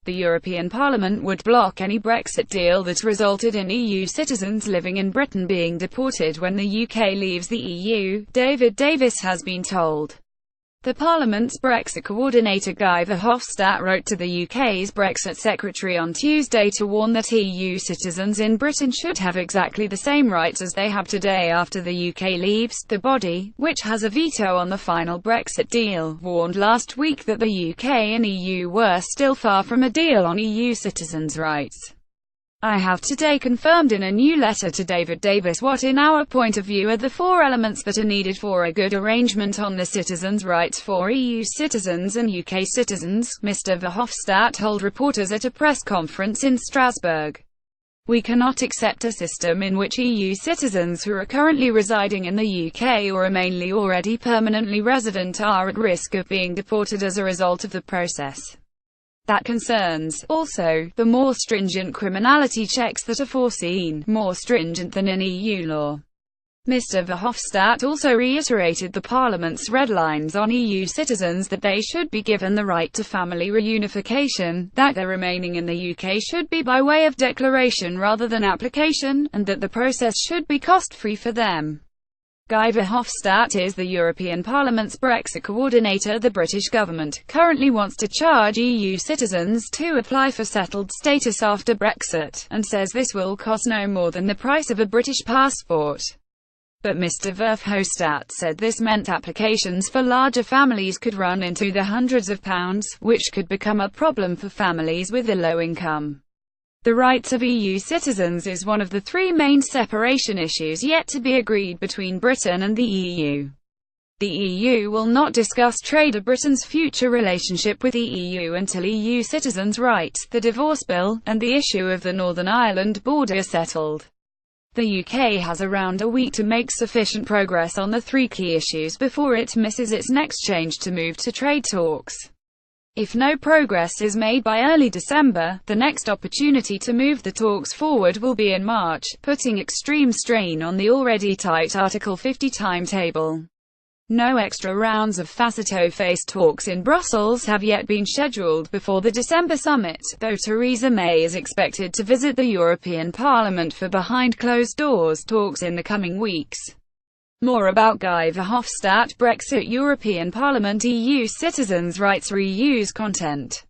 The European Parliament would block any Brexit deal that resulted in EU citizens living in Britain being deported when the UK leaves the EU, David Davis has been told. The Parliament's Brexit coordinator Guy Verhofstadt wrote to the UK's Brexit Secretary on Tuesday to warn that EU citizens in Britain should have exactly the same rights as they have today after the UK leaves. The body, which has a veto on the final Brexit deal, warned last week that the UK and EU were still far from a deal on EU citizens' rights. I have today confirmed in a new letter to David Davis what in our point of view are the four elements that are needed for a good arrangement on the citizens' rights for EU citizens and UK citizens, Mr. Verhofstadt told reporters at a press conference in Strasbourg. We cannot accept a system in which EU citizens who are currently residing in the UK or are mainly already permanently resident are at risk of being deported as a result of the process. That concerns, also, the more stringent criminality checks that are foreseen, more stringent than in EU law. Mr. Verhofstadt also reiterated the Parliament's red lines on EU citizens that they should be given the right to family reunification, that their remaining in the UK should be by way of declaration rather than application, and that the process should be cost-free for them. Guy Verhofstadt is the European Parliament's Brexit coordinator. The British government currently wants to charge EU citizens to apply for settled status after Brexit, and says this will cost no more than the price of a British passport. But Mr. Verhofstadt said this meant applications for larger families could run into the hundreds of pounds, which could become a problem for families with a low income. The rights of EU citizens is one of the three main separation issues yet to be agreed between Britain and the EU. The EU will not discuss trade or Britain's future relationship with the EU until EU citizens' rights, the divorce bill, and the issue of the Northern Ireland border are settled. The UK has around a week to make sufficient progress on the three key issues before it misses its next change to move to trade talks. If no progress is made by early December, the next opportunity to move the talks forward will be in March, putting extreme strain on the already tight Article 50 timetable. No extra rounds of face-to-face talks in Brussels have yet been scheduled before the December summit, though Theresa May is expected to visit the European Parliament for behind-closed-doors talks in the coming weeks. More about Guy Verhofstadt, Brexit, European Parliament, EU citizens' rights, reuse content.